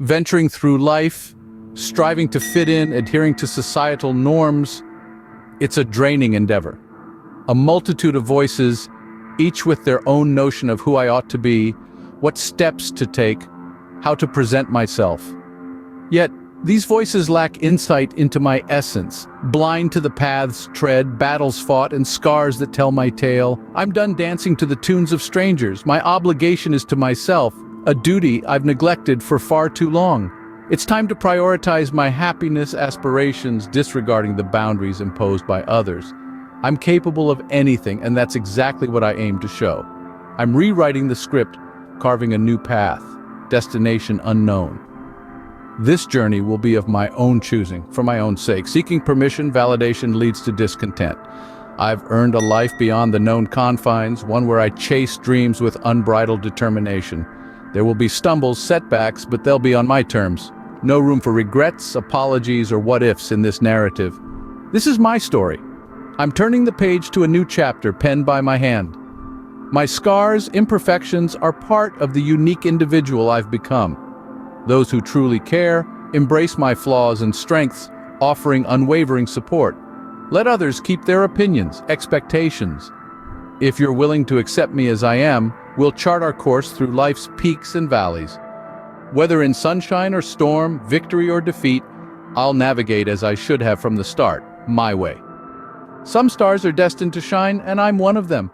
Venturing through life, striving to fit in, adhering to societal norms, it's a draining endeavor. A multitude of voices, each with their own notion of who I ought to be, what steps to take, how to present myself. Yet, these voices lack insight into my essence, blind to the paths tread, battles fought, and scars that tell my tale. I'm done dancing to the tunes of strangers. My obligation is to myself, a duty I've neglected for far too long. It's time to prioritize my happiness, aspirations, disregarding the boundaries imposed by others. I'm capable of anything, and that's exactly what I aim to show. I'm rewriting the script, carving a new path, destination unknown. This journey will be of my own choosing, for my own sake. Seeking permission, validation leads to discontent. I've earned a life beyond the known confines, one where I chase dreams with unbridled determination. There will be stumbles, setbacks, but they'll be on my terms. No room for regrets, apologies, or what-ifs in this narrative. This is my story. I'm turning the page to a new chapter penned by my hand. My scars, imperfections, are part of the unique individual I've become. Those who truly care embrace my flaws and strengths, offering unwavering support. Let others keep their opinions, expectations. If you're willing to accept me as I am, we'll chart our course through life's peaks and valleys. Whether in sunshine or storm, victory or defeat, I'll navigate as I should have from the start, my way. Some stars are destined to shine, and I'm one of them.